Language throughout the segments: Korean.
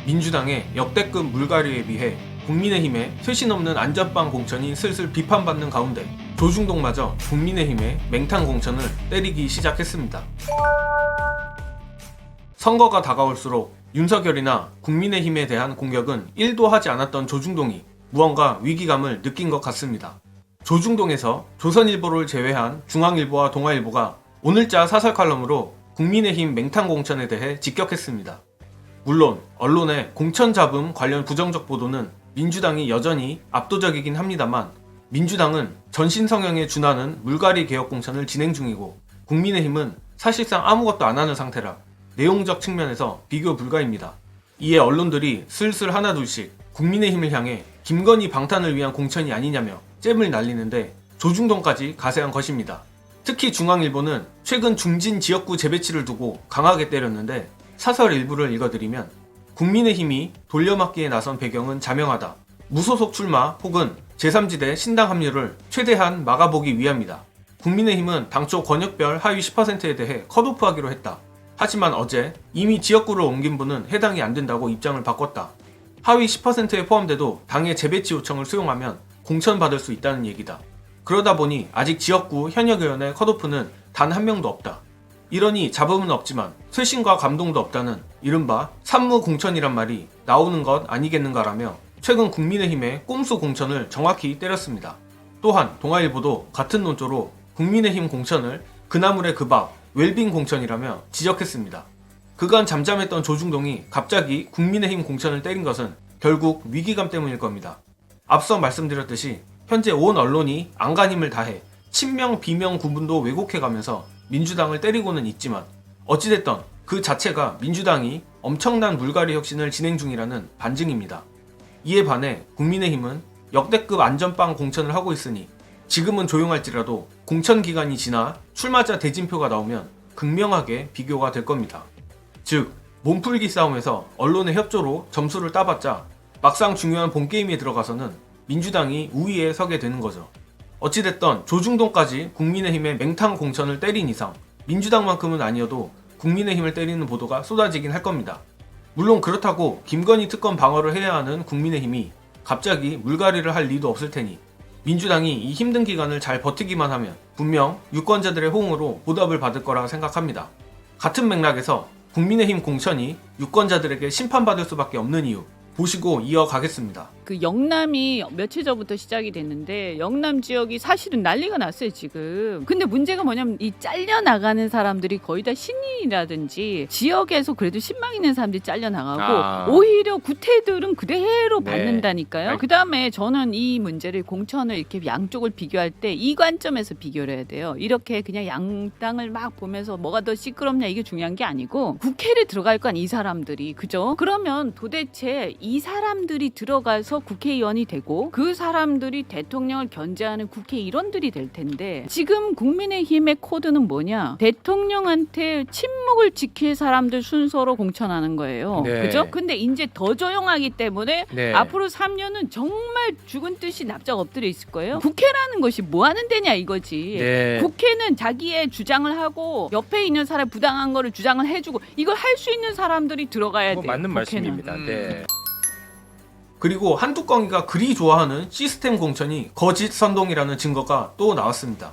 민주당의 역대급 물갈이에 비해 국민의힘의 쇄신 없는 안전빵 공천이 슬슬 비판받는 가운데 조중동마저 국민의힘의 맹탕 공천을 때리기 시작했습니다. 선거가 다가올수록 윤석열이나 국민의힘에 대한 공격은 1도 하지 않았던 조중동이 무언가 위기감을 느낀 것 같습니다. 조중동에서 조선일보를 제외한 중앙일보와 동아일보가 오늘자 사설 칼럼으로 국민의힘 맹탕 공천에 대해 직격했습니다. 물론 언론의 공천 잡음 관련 부정적 보도는 민주당이 여전히 압도적이긴 합니다만 민주당은 전신 성향에 준하는 물갈이 개혁 공천을 진행 중이고 국민의힘은 사실상 아무것도 안 하는 상태라 내용적 측면에서 비교 불가입니다. 이에 언론들이 슬슬 하나둘씩 국민의힘을 향해 김건희 방탄을 위한 공천이 아니냐며 잼을 날리는데 조중동까지 가세한 것입니다. 특히 중앙일보는 최근 중진 지역구 재배치를 두고 강하게 때렸는데 사설 일부를 읽어드리면 국민의힘이 돌려막기에 나선 배경은 자명하다. 무소속 출마 혹은 제3지대 신당 합류를 최대한 막아보기 위함이다. 국민의힘은 당초 권역별 하위 10%에 대해 컷오프하기로 했다. 하지만 어제 이미 지역구를 옮긴 분은 해당이 안 된다고 입장을 바꿨다. 하위 10%에 포함돼도 당의 재배치 요청을 수용하면 공천받을 수 있다는 얘기다. 그러다 보니 아직 지역구 현역 의원의 컷오프는 단 한 명도 없다. 이러니 잡음은 없지만 쇄신과 감동도 없다는 이른바 산무 공천이란 말이 나오는 것 아니겠는가라며 최근 국민의힘의 꼼수 공천을 정확히 때렸습니다. 또한 동아일보도 같은 논조로 국민의힘 공천을 그나물의 그밥 웰빙 공천이라며 지적했습니다. 그간 잠잠했던 조중동이 갑자기 국민의힘 공천을 때린 것은 결국 위기감 때문일 겁니다. 앞서 말씀드렸듯이 현재 온 언론이 안간힘을 다해 친명 비명 구분도 왜곡해가면서 민주당을 때리고는 있지만 어찌됐던 그 자체가 민주당이 엄청난 물갈이 혁신을 진행 중이라는 반증입니다. 이에 반해 국민의힘은 역대급 안전빵 공천을 하고 있으니 지금은 조용할지라도 공천 기간이 지나 출마자 대진표가 나오면 극명하게 비교가 될 겁니다. 즉 몸풀기 싸움에서 언론의 협조로 점수를 따봤자 막상 중요한 본게임에 들어가서는 민주당이 우위에 서게 되는 거죠. 어찌됐던 조중동까지 국민의힘의 맹탕 공천을 때린 이상 민주당만큼은 아니어도 국민의힘을 때리는 보도가 쏟아지긴 할 겁니다. 물론 그렇다고 김건희 특검 방어를 해야 하는 국민의힘이 갑자기 물갈이를 할 리도 없을 테니 민주당이 이 힘든 기간을 잘 버티기만 하면 분명 유권자들의 호응으로 보답을 받을 거라 생각합니다. 같은 맥락에서 국민의힘 공천이 유권자들에게 심판받을 수밖에 없는 이유 보시고 이어가겠습니다. 그 영남이 며칠 전부터 시작이 됐는데 영남 지역이 사실은 난리가 났어요 지금. 근데 문제가 뭐냐면 이 잘려나가는 사람들이 거의 다 신인이라든지 지역에서 그래도 신망 있는 사람들이 잘려나가고 오히려 구태들은 그대로 받는다니까요. 그 다음에 저는 이 문제를 공천을 이렇게 양쪽을 비교할 때 이 관점에서 비교를 해야 돼요. 이렇게 그냥 양당을 막 보면서 뭐가 더 시끄럽냐 이게 중요한 게 아니고 국회를 들어갈 건 이 사람들이 그죠? 그러면 도대체 이 사람들이 들어가서 국회의원이 되고 그 사람들이 대통령을 견제하는 국회의원들이 될 텐데 지금 국민의힘의 코드는 뭐냐? 대통령한테 침묵을 지킬 사람들 순서로 공천하는 거예요. 그죠? 근데 이제 더 조용하기 때문에 앞으로 3년은 정말 죽은 듯이 납작 엎드려 있을 거예요. 국회라는 것이 뭐 하는 데냐 이거지. 국회는 자기의 주장을 하고 옆에 있는 사람 부당한 거를 주장을 해주고 이걸 할 수 있는 사람들이 들어가야 돼요. 맞는 국회는. 말씀입니다. 그리고 한뚜껑이가 그리 좋아하는 시스템 공천이 거짓 선동이라는 증거가 또 나왔습니다.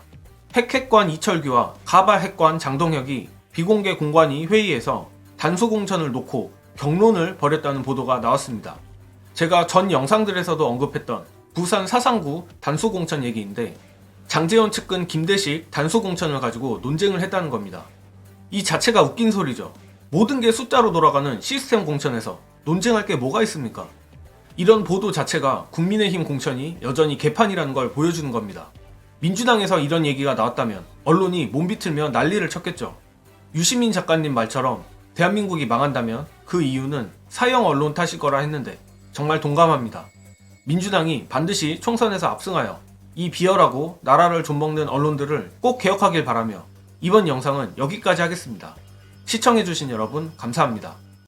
핵핵관 이철규와 가바 핵관 장동혁이 비공개 공관위 회의에서 단수 공천을 놓고 격론을 벌였다는 보도가 나왔습니다. 제가 전 영상들에서도 언급했던 부산 사상구 단수 공천 얘기인데 장제원 측근 김대식 단수 공천을 가지고 논쟁을 했다는 겁니다. 이 자체가 웃긴 소리죠. 모든 게 숫자로 돌아가는 시스템 공천에서 논쟁할 게 뭐가 있습니까? 이런 보도 자체가 국민의힘 공천이 여전히 개판이라는 걸 보여주는 겁니다. 민주당에서 이런 얘기가 나왔다면 언론이 몸비틀며 난리를 쳤겠죠. 유시민 작가님 말처럼 대한민국이 망한다면 그 이유는 사형 언론 탓일 거라 했는데 정말 동감합니다. 민주당이 반드시 총선에서 압승하여 이 비열하고 나라를 좀먹는 언론들을 꼭 개혁하길 바라며 이번 영상은 여기까지 하겠습니다. 시청해주신 여러분 감사합니다.